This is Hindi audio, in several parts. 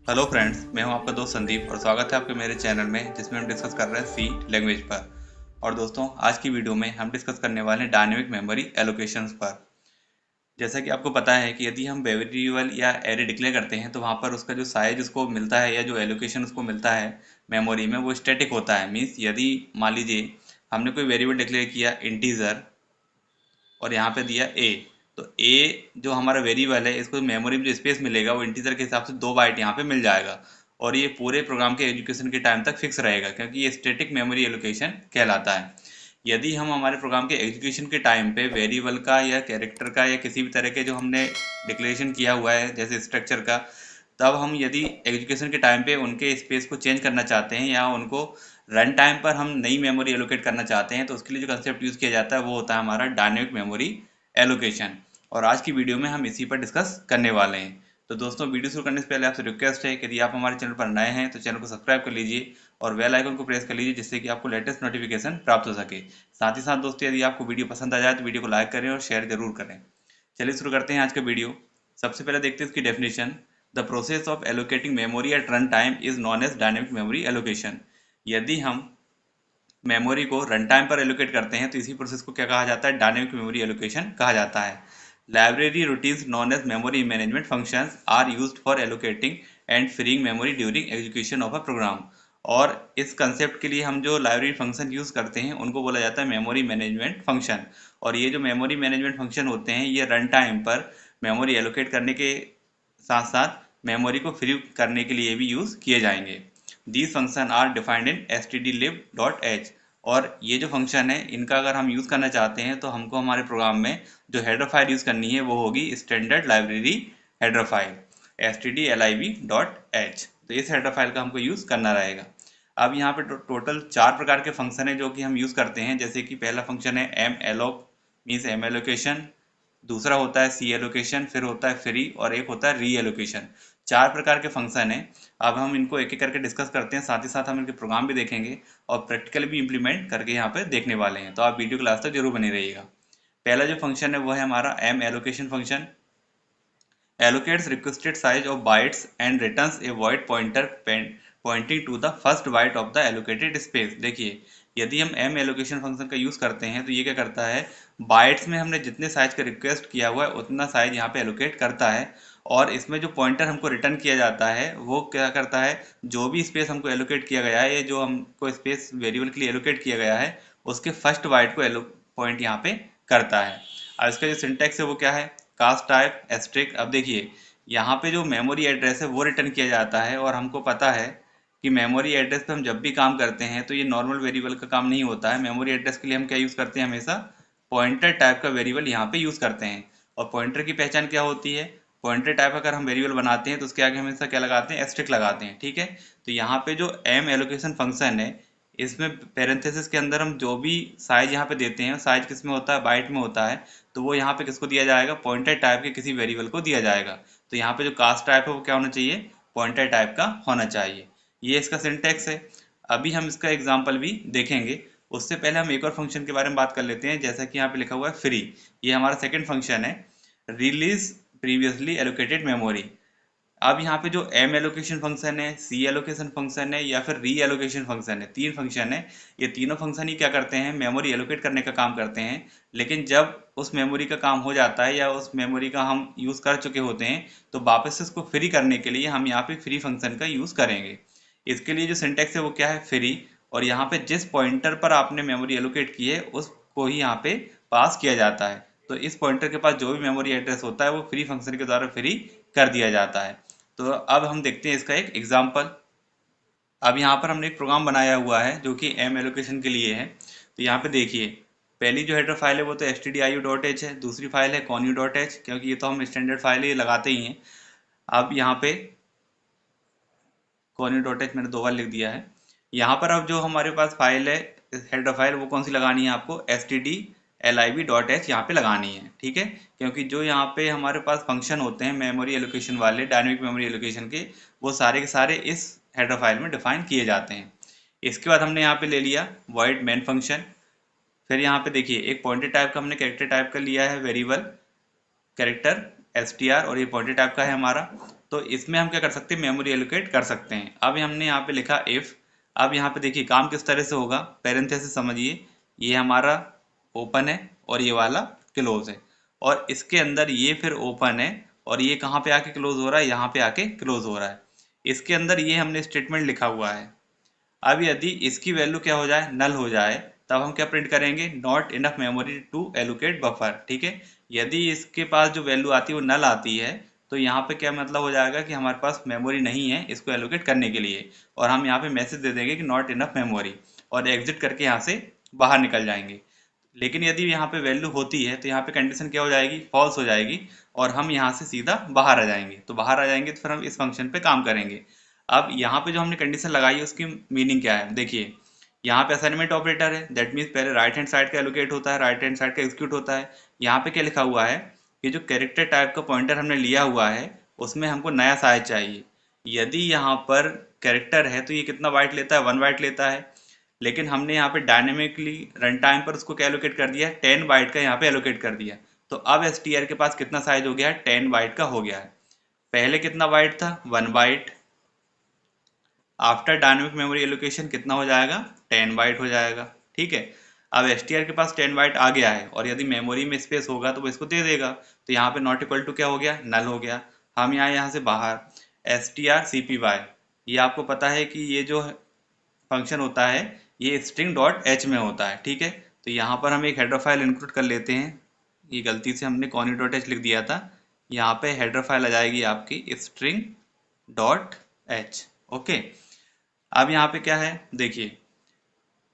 हेलो फ्रेंड्स, मैं हूं आपका दोस्त संदीप और स्वागत है आपके मेरे चैनल में जिसमें हम डिस्कस कर रहे हैं सी लैंग्वेज पर। और दोस्तों, आज की वीडियो में हम डिस्कस करने वाले हैं डायनेमिक मेमोरी एलोकेशंस पर। जैसा कि आपको पता है कि यदि हम वेरिएबल या एरे डिक्लेयर करते हैं तो वहाँ पर उसका जो साइज उसको मिलता है या जो एलोकेशन उसको मिलता है मेमोरी में वो स्टैटिक होता है। मीन्स यदि मान लीजिए हमने कोई वेरिएबल डिक्लेयर किया इंटीजर और यहाँ पे दिया ए, तो ए जो हमारा वेरिएबल है इसको मेमोरी में जो स्पेस मिलेगा वो इंटीजर के हिसाब से 2 बाइट यहाँ पे मिल जाएगा और ये पूरे प्रोग्राम के एजुकेशन के टाइम तक फिक्स रहेगा क्योंकि ये स्टैटिक मेमोरी एलोकेशन कहलाता है। यदि हम हमारे प्रोग्राम के एग्जीक्यूशन के टाइम पे वेरिएबल का या कैरेक्टर का या किसी भी तरह के जो हमने डिक्लेरेशन किया हुआ है जैसे स्ट्रक्चर का, तब हम यदि एग्जीक्यूशन के टाइम पे उनके स्पेस को चेंज करना चाहते हैं या उनको रन टाइम पर हम नई मेमोरी एलोकेट करना चाहते हैं तो उसके लिए जो कंसेप्ट यूज़ किया जाता है वो होता है हमारा डायनेमिक मेमोरी एलोकेशन। और आज की वीडियो में हम इसी पर डिस्कस करने वाले हैं। तो दोस्तों, वीडियो शुरू करने से पहले आपसे रिक्वेस्ट है कि यदि आप हमारे चैनल पर नए हैं तो चैनल को सब्सक्राइब कर लीजिए और बेल आइकन को प्रेस कर लीजिए जिससे कि आपको लेटेस्ट नोटिफिकेशन प्राप्त हो सके। साथ ही साथ दोस्तों, यदि आपको वीडियो पसंद आ जाए तो वीडियो को लाइक करें और शेयर जरूर करें। चलिए शुरू करते हैं आज का वीडियो। सबसे पहले देखते हैं इसकी definition. The process of allocating memory at run time is known as dynamic memory allocation. यदि हम मेमोरी को रन टाइम पर एलोकेट करते हैं तो इसी प्रोसेस को क्या कहा जाता है? डायनेमिक मेमोरी एलोकेशन कहा जाता है। Library routines known as memory management functions are used for allocating and freeing memory during execution of a program. और इस कंसेप्ट के लिए हम जो लाइब्रेरी फंक्शन यूज करते हैं उनको बोला जाता है मेमोरी मैनेजमेंट फंक्शन। और ये जो मेमोरी मैनेजमेंट फंक्शन होते हैं ये रन टाइम पर मेमोरी एलोकेट करने के साथ साथ मेमोरी को फ्री करने के लिए भी यूज किए जाएंगे। These function are defined in stdlib.h। और ये जो फंक्शन है इनका अगर हम यूज़ करना चाहते हैं तो हमको हमारे प्रोग्राम में जो हेडर फाइल यूज़ करनी है वो होगी standard library header file stdlib.h। तो इस हेडर फाइल का हमको यूज़ करना रहेगा। अब यहाँ पे टोटल 4 प्रकार के फंक्शन है जो कि हम यूज़ करते हैं। जैसे कि पहला फंक्शन है M alloc, means M allocation. दूसरा होता है सी एलोकेशन, फिर होता है फ्री और एक होता है री एलोकेशन। 4 प्रकार के फंक्शन है। अब हम इनको एक एक करके डिस्कस करते हैं, साथ ही साथ हम इनके प्रोग्राम भी देखेंगे और प्रैक्टिकल भी इंप्लीमेंट करके यहाँ पे देखने वाले हैं। तो आप वीडियो क्लास तक जरूर बने रहिएगा। पहला जो फंक्शन है वो है हमारा M allocation function. allocates requested size of bytes and returns a void pointer pointing to the first byte of the allocated space। देखिए, यदि हम m allocation फंक्शन का यूज़ करते हैं तो ये क्या करता है, बाइट्स में हमने जितने साइज का रिक्वेस्ट किया हुआ है उतना साइज यहाँ पे एलोकेट करता है। और इसमें जो पॉइंटर हमको रिटर्न किया जाता है वो क्या करता है, जो भी स्पेस हमको एलोकेट किया गया है या जो हमको स्पेस वेरिएबल के लिए एलोकेट किया गया है उसके फर्स्ट बाइट को पॉइंट यहाँ पे करता है। और इसका जो सिंटैक्स है वो क्या है, कास्ट टाइप एस्ट्रिक। अब देखिए, यहाँ पे जो मेमोरी एड्रेस है वो रिटर्न किया जाता है और हमको पता है कि मेमोरी एड्रेस पे हम जब भी काम करते हैं तो ये नॉर्मल वेरिएबल का काम नहीं होता है। मेमोरी एड्रेस के लिए हम क्या यूज़ करते हैं, हमेशा पॉइंटर टाइप का वेरिएबल यहाँ पे यूज़ करते हैं। और पॉइंटर की पहचान क्या होती है, पॉइंटर टाइप अगर हम वेरिएबल बनाते हैं तो उसके आगे हमेशा क्या लगाते हैं, एस्ट्रिक लगाते हैं। ठीक है, तो यहाँ पे जो एम एलोकेशन फंक्शन है इसमें पेरेंथेसिस के अंदर हम जो भी साइज यहाँ पे देते हैं, साइज किस में होता है, बाइट में होता है। तो वो यहाँ पे किसको दिया जाएगा, पॉइंटर टाइप के किसी वेरिएबल को दिया जाएगा। तो यहाँ पे जो कास्ट टाइप है वो क्या होना चाहिए, पॉइंटर टाइप का होना चाहिए। ये इसका सिंटैक्स है। अभी हम इसका एग्जाम्पल भी देखेंगे। उससे पहले हम एक और फंक्शन के बारे में बात कर लेते हैं। जैसा कि यहाँ पे लिखा हुआ है फ्री, ये हमारा सेकेंड फंक्शन है। Release previously allocated memory. अब यहाँ पे जो एम एलोकेशन फंक्शन है, सी एलोकेशन फंक्शन है या फिर री एलोकेशन फंक्शन है, 3 फंक्शन है। ये तीनों फंक्शन ही क्या करते हैं, मेमोरी एलोकेट करने का काम करते हैं। लेकिन जब उस मेमोरी का काम हो जाता है या उस मेमोरी का हम यूज़ कर चुके होते हैं तो वापस से उसको फ्री करने के लिए हम यहाँ पे फ्री फंक्शन का यूज़ करेंगे। इसके लिए जो सिंटैक्स है वो क्या है, फ्री। और यहाँ पे जिस पॉइंटर पर आपने मेमोरी एलोकेट की है उसको ही यहाँ पे पास किया जाता है। तो इस पॉइंटर के पास जो भी मेमोरी एड्रेस होता है वो फ्री फंक्शन के द्वारा फ्री कर दिया जाता है। तो अब हम देखते हैं इसका एक एग्जाम्पल। अब यहाँ पर हमने एक प्रोग्राम बनाया हुआ है जो कि एम एलोकेशन के लिए है। तो यहाँ पे देखिए, पहली जो हेडर फाइल है वो तो stdiu.h है, दूसरी फाइल है conu.h, क्योंकि ये तो हम स्टैंडर्ड फाइल ही लगाते ही हैं। अब यहाँ पे conu.h मैंने 2 बार लिख दिया है। यहाँ पर अब जो हमारे पास फाइल है हेडर फाइल वो कौन सी लगानी है आपको, stdlib.h यहाँ पे लगानी है। ठीक है, क्योंकि जो यहाँ पे हमारे पास फंक्शन होते हैं मेमोरी एलोकेशन वाले, डायनेमिक मेमोरी एलोकेशन के, वो सारे के सारे इस हेडर फाइल में डिफाइन किए जाते हैं। इसके बाद हमने यहाँ पे ले लिया void main फंक्शन। फिर यहाँ पे देखिए एक पॉइंटर टाइप का हमने कैरेक्टर टाइप का लिया है वेरिएबल कैरेक्टर str, और ये पॉइंटर टाइप का है हमारा। तो इसमें हम क्या कर सकते हैं, मेमोरी एलोकेट कर सकते हैं। अब हमने यहाँ पे लिखा इफ़। अब यहाँ पे देखिए काम किस तरह से होगा, पैरेंथेसिस समझिए, ये हमारा ओपन है और ये वाला क्लोज है, और इसके अंदर ये फिर ओपन है और ये कहाँ पे आके क्लोज हो रहा है, यहाँ पे आके क्लोज हो रहा है। इसके अंदर ये हमने स्टेटमेंट लिखा हुआ है। अब यदि इसकी वैल्यू क्या हो जाए, नल हो जाए, तब हम क्या प्रिंट करेंगे, not enough memory to allocate buffer. ठीक है, यदि इसके पास जो वैल्यू आती है वो नल आती है, तो यहाँ पे क्या मतलब हो जाएगा कि हमारे पास मेमोरी नहीं है इसको एलोकेट करने के लिए, और हम यहाँ पे मैसेज दे देंगे कि नॉट इनफ मेमोरी, और एग्जिट करके यहाँ से बाहर निकल जाएंगे। लेकिन यदि यहाँ पे वैल्यू होती है तो यहाँ पे कंडीशन क्या हो जाएगी, फॉल्स हो जाएगी, और हम यहाँ से सीधा बाहर आ जाएंगे। तो बाहर आ जाएंगे तो फिर हम इस फंक्शन पे काम करेंगे। अब यहाँ पे जो हमने कंडीशन लगाई है उसकी मीनिंग क्या है, देखिए यहाँ पे असाइनमेंट ऑपरेटर है, दैट मीन्स पहले राइट हैंड साइड का एलोकेट होता है, राइट हैंड साइड का एग्जीक्यूट होता है। यहाँ पे क्या लिखा हुआ है कि जो कैरेक्टर टाइप का पॉइंटर हमने लिया हुआ है उसमें हमको नया साइज चाहिए। यदि यहाँ पर कैरेक्टर है तो ये कितना बाइट लेता है, 1 बाइट लेता है, लेकिन हमने यहाँ पे डायनेमिकली रन टाइम पर उसको क्या एलोकेट कर दिया है, 10 बाइट का यहाँ पे एलोकेट कर दिया। तो अब एसटीआर के पास कितना साइज हो गया है, 10 बाइट का हो गया है। पहले कितना बाइट था, 1 byte. After dynamic memory allocation कितना हो जाएगा, 10 बाइट हो जाएगा। ठीक है, अब एसटीआर के पास 10 बाइट आ गया है, और यदि मेमोरी में स्पेस होगा तो वो इसको दे देगा। तो यहाँ पे नॉट इक्वल टू क्या हो गया, नल हो गया। हम यहाँ से बाहर एसटीआर CPY, ये आपको पता है कि ये जो फंक्शन होता है ये स्ट्रिंग डॉट एच में होता है। ठीक है, तो यहाँ पर हम एक हेडर फाइल इंक्लूड कर लेते हैं। ये गलती से हमने कॉनी डॉट एच लिख दिया था, यहाँ पे हेडर फाइल आ जाएगी आपकी स्ट्रिंग डॉट एच। ओके, अब यहाँ पे क्या है, देखिए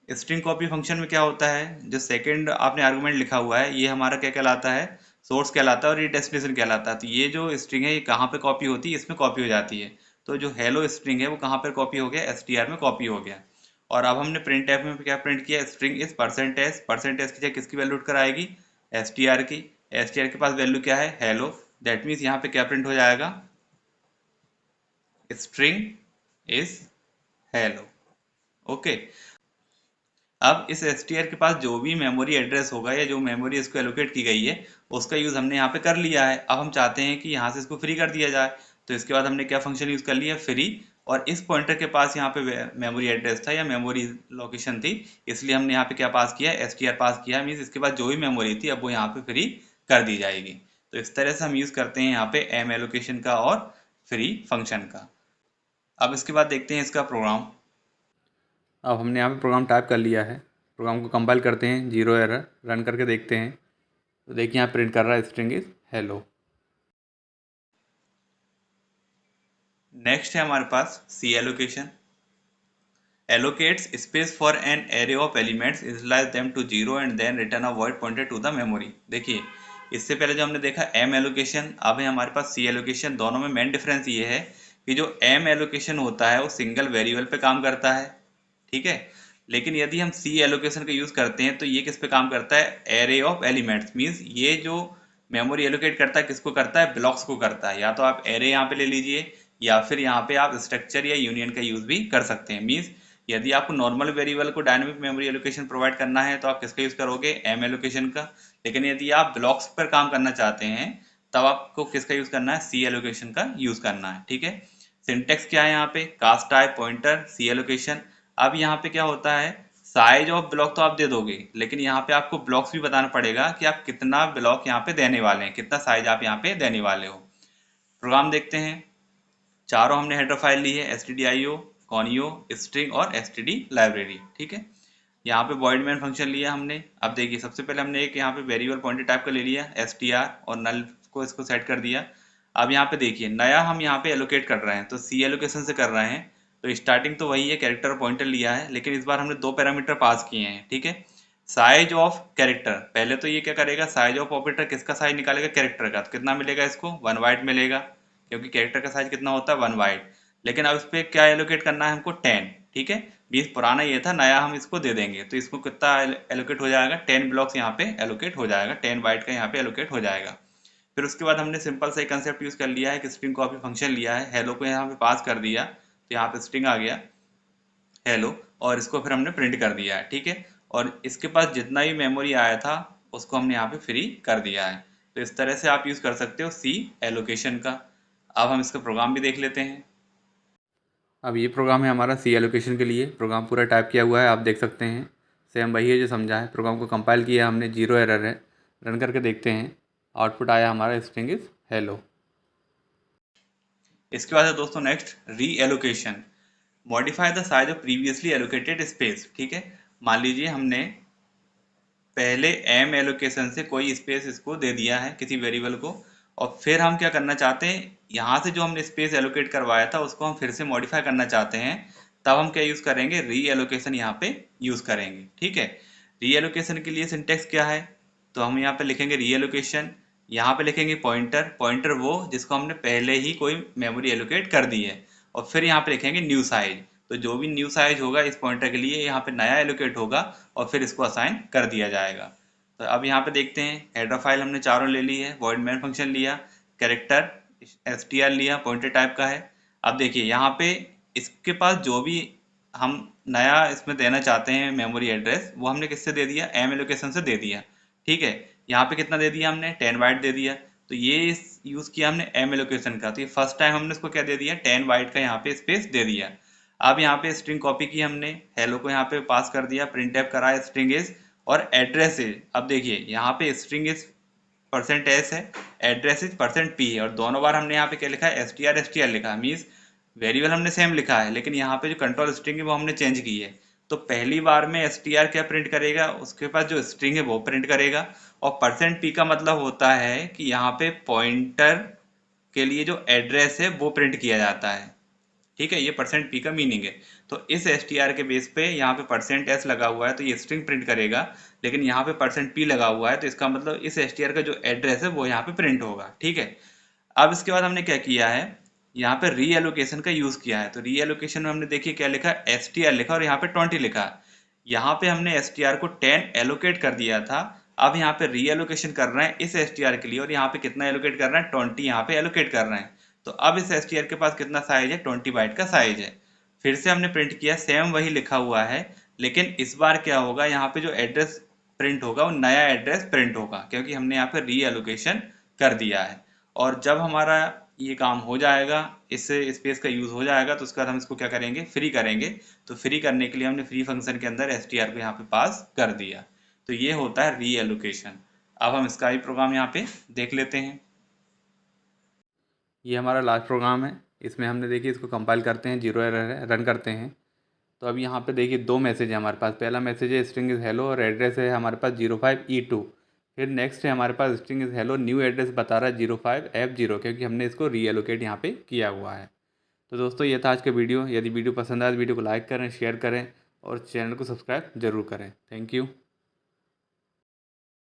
स्ट्रिंग कॉपी फंक्शन में क्या होता है, जो सेकंड आपने आर्गुमेंट लिखा हुआ है ये हमारा क्या कहलाता है, सोर्स कहलाता है, और ये डेस्टिनेशन कहलाता है। तो ये जो स्ट्रिंग है ये कहाँ पे कॉपी होती है, इसमें कॉपी हो जाती है। तो जो हेलो स्ट्रिंग है वो कहाँ पर कॉपी हो गया, एसटीआर में कॉपी हो गया। और अब हमने प्रिंट टैब में क्या प्रिंट किया, स्ट्रिंग इज परसेंटेज। परसेंटेज की जगह किसकी वैल्यू उठकर आएगी, एसटीआर की। एसटीआर के पास वैल्यू क्या है, हेलो। दैट मीन्स यहाँ पे क्या प्रिंट हो जाएगा, स्ट्रिंग इज हेलो। ओके, अब इस एसटीआर के पास जो भी मेमोरी एड्रेस होगा या जो मेमोरी इसको एलोकेट की गई है उसका यूज़ हमने यहाँ पे कर लिया है। अब हम चाहते हैं कि यहाँ से इसको फ्री कर दिया जाए, तो इसके बाद हमने क्या फंक्शन यूज़ कर लिया, फ्री। और इस पॉइंटर के पास यहाँ पे मेमोरी एड्रेस था या मेमोरी लोकेशन थी, इसलिए हमने यहाँ पे क्या पास किया, एसटीआर पास किया। मीन्स इसके बाद जो भी मेमोरी थी अब वो यहाँ पे फ्री कर दी जाएगी। तो इस तरह से हम यूज़ करते हैं यहाँ पे एम एलोकेशन का और फ्री फंक्शन का। अब इसके बाद देखते हैं इसका प्रोग्राम। अब हमने यहाँ पे प्रोग्राम टाइप कर लिया है, प्रोग्राम को कंपाइल करते हैं, 0 एरर, रन करके देखते हैं। तो देखिए यहाँ प्रिंट कर रहा है स्ट्रिंग इज हेलो। नेक्स्ट है हमारे पास C allocation. Allocates space for an array of elements, initialize them to 0 and then return a word pointed to the memory. देखिए इससे पहले जो हमने देखा एम एलोकेशन, अब है हमारे पास सी एलोकेशन। दोनों में मेन डिफरेंस ये है कि जो एम एलोकेशन होता है वो सिंगल वेरिएबल पे काम करता है। ठीक है, लेकिन यदि हम सी एलोकेशन का यूज़ करते हैं तो ये किस पे काम करता है, एरे ऑफ एलिमेंट्स। मीन्स ये जो मेमोरी एलोकेट करता है किसको करता है, ब्लॉक्स को करता है। या तो आप एरे यहाँ पे ले लीजिए, या फिर यहाँ पे आप स्ट्रक्चर या यूनियन का यूज़ भी कर सकते हैं। मीन्स यदि आपको नॉर्मल वेरिएबल को डायनेमिक मेमोरी एलोकेशन प्रोवाइड करना है तो आप किसका यूज़ करोगे, एम एलोकेशन का। लेकिन यदि आप ब्लॉक्स पर काम करना चाहते हैं तब आपको किसका यूज़ करना है, सी एलोकेशन का यूज़ करना है। ठीक है, सिंटेक्स क्या है यहाँ पे, कास्ट टाइप पॉइंटर सी एलोकेशन। अब यहाँ पे क्या होता है, साइज ऑफ ब्लॉक तो आप दे दोगे, लेकिन यहाँ पे आपको ब्लॉक्स भी बताना पड़ेगा कि आप कितना ब्लॉक यहाँ पे देने वाले हैं, कितना साइज आप यहाँ पे देने वाले हो। प्रोग्राम देखते हैं। चारों हमने हेडर फाइल ली है, stdio, conio, स्ट्रिंग और std लाइब्रेरी। ठीक है, यहाँ पे void main फंक्शन लिया हमने। अब देखिए सबसे पहले हमने एक यहाँ पे वेरिएबल पॉइंटर टाइप का ले लिया str, और नल को इसको सेट कर दिया। अब यहाँ पे देखिए नया हम यहाँ पे एलोकेट कर रहे हैं, तो सी एलोकेशन से कर रहे हैं। तो स्टार्टिंग तो वही है, कैरेक्टर पॉइंटर लिया है, लेकिन इस बार हमने 2 पैरामीटर पास किए हैं। ठीक है, साइज ऑफ कैरेक्टर, पहले तो ये क्या करेगा, साइज ऑफ ऑपरेटर किसका साइज निकालेगा, कैरेक्टर का। तो कितना मिलेगा इसको, 1 बाइट मिलेगा, क्योंकि कैरेक्टर का साइज कितना होता है, 1 बाइट। लेकिन अब इस पर क्या एलोकेट करना है हमको, 10। ठीक है, 20 पुराना ये था, नया हम इसको दे देंगे, तो इसको कितना एलोकेट हो जाएगा, 10 ब्लॉक्स यहाँ पे एलोकेट हो जाएगा, 10 बाइट का यहाँ पे एलोकेट हो जाएगा। फिर उसके बाद हमने सिंपल सा कंसेप्ट यूज कर लिया है कि स्ट्रिंग कॉपी फंक्शन लिया है, हेलो को यहाँ पे पास कर दिया, तो यहाँ पे स्ट्रिंग आ गया हेलो, और इसको फिर हमने प्रिंट कर दिया है। ठीक है, और इसके पास जितना भी मेमोरी आया था उसको हमने यहाँ पे फ्री कर दिया है। तो इस तरह से आप यूज कर सकते हो सी एलोकेशन का। अब हम इसका प्रोग्राम भी देख लेते हैं। अब ये प्रोग्राम है हमारा सी एलोकेशन के लिए। प्रोग्राम पूरा टाइप किया हुआ है, आप देख सकते हैं। सेम वही है जो समझा है। प्रोग्राम को कंपाइल किया हमने, 0 एरर है। रन करके देखते हैं। आउटपुट आया हमारा स्ट्रिंग इज हेलो। इसके बाद है दोस्तों नेक्स्ट री allocation. Modify the size of previously allocated space. ठीक है, मान लीजिए हमने पहले एम एलोकेशन से कोई स्पेस इसको दे दिया है किसी वेरिएबल को, और फिर हम क्या करना चाहते हैं, यहाँ से जो हमने स्पेस एलोकेट करवाया था उसको हम फिर से मॉडिफाई करना चाहते हैं। तब हम क्या यूज़ करेंगे, री एलोकेशन यहाँ पे यूज़ करेंगे। ठीक है, री एलोकेशन के लिए सिंटेक्स क्या है, तो हम यहाँ पे लिखेंगे री एलोकेशन, यहाँ पे लिखेंगे पॉइंटर। पॉइंटर वो जिसको हमने पहले ही कोई मेमोरी एलोकेट कर दी है, और फिर यहाँ पे लिखेंगे न्यू साइज। तो जो भी न्यू साइज होगा इस पॉइंटर के लिए यहाँ पे नया एलोकेट होगा और फिर इसको असाइन कर दिया जाएगा। तो अब यहाँ पे देखते हैं, हेडर फाइल हमने चारों ले ली है, वॉइड मेन फंक्शन लिया, कैरेक्टर str लिया, पॉइंटर टाइप का है। अब देखिए यहाँ पे इसके पास जो भी हम नया इसमें देना चाहते हैं मेमोरी एड्रेस, वो हमने किससे दे दिया, एम एलोकेशन से दे दिया। ठीक है, यहाँ पे कितना दे दिया हमने, 10 बाइट दे दिया। तो ये यूज किया हमने एम एलोकेशन का, तो ये फर्स्ट टाइम हमने इसको क्या दे दिया, 10 बाइट का यहाँ पे स्पेस दे दिया। अब यहाँ पे स्ट्रिंग कॉपी की हमने, हेलो को यहाँ पे पास कर दिया, प्रिंट एफ करा स्ट्रिंग इज और एड्रेस इज। अब देखिए यहाँ पे स्ट्रिंग इज %s है, एड्रेस इज %p है, और दोनों बार हमने यहाँ पे क्या लिखा है, str लिखा है। मीन्स वेरिएबल हमने सेम लिखा है, लेकिन यहाँ पे जो कंट्रोल स्ट्रिंग है वो हमने चेंज की है। तो पहली बार में str क्या प्रिंट करेगा, उसके पास जो स्ट्रिंग है वो प्रिंट करेगा। और %p का मतलब होता है कि यहाँ पे पॉइंटर के लिए जो एड्रेस है वो प्रिंट किया जाता है। ठीक है, ये %p का मीनिंग है। तो इस str के बेस पे यहाँ पे %s लगा हुआ है तो ये स्ट्रिंग प्रिंट करेगा, लेकिन यहाँ पे %p लगा हुआ है तो इसका मतलब इस str का जो एड्रेस है वो यहाँ पे प्रिंट होगा। ठीक है, अब इसके बाद हमने क्या किया है, यहाँ पे री एलोकेशन का यूज किया है। तो री एलोकेशन में हमने देखिए क्या लिखा, str लिखा और यहाँ पे 20 लिखा। यहाँ पे हमने str को 10 एलोकेट कर दिया था। अब यहाँ पे री एलोकेशन कर रहे हैं इस str के लिए, और यहाँ पे कितना एलोकेट कर रहे हैं, 20 यहाँ पे एलोकेट कर रहे हैं। तो अब इस str के पास कितना साइज है, 20 बाइट का साइज है। फिर से हमने प्रिंट किया, सेम वही लिखा हुआ है, लेकिन इस बार क्या होगा, यहाँ पे जो एड्रेस प्रिंट होगा वो नया एड्रेस प्रिंट होगा, क्योंकि हमने यहाँ पे री एलोकेशन कर दिया है। और जब हमारा ये काम हो जाएगा, इससे स्पेस का यूज़ हो जाएगा, तो उसके बाद हम इसको क्या करेंगे, फ्री करेंगे। तो फ्री करने के लिए हमने फ्री फंक्शन के अंदर str को यहाँ पे पास कर दिया। तो ये होता है री एलोकेशन। अब हम इसका भी प्रोग्राम यहाँ पे देख लेते हैं। ये हमारा लास्ट प्रोग्राम है। इसमें हमने देखिए इसको कंपाइल करते हैं, 0 एरर है, रन करते हैं। तो अब यहाँ पे देखिए 2 मैसेज है हमारे पास। पहला मैसेज है स्ट्रिंग इज़ हेलो और एड्रेस है हमारे पास 05E2। फिर नेक्स्ट है हमारे पास string is hello, new address बता रहा है 05F0, क्योंकि हमने इसको री एलोकेट यहाँ पे किया हुआ है। तो दोस्तों ये था आज का वीडियो। यदि वीडियो पसंद आए तो वीडियो को लाइक करें, शेयर करें और चैनल को सब्सक्राइब जरूर करें। Thank you.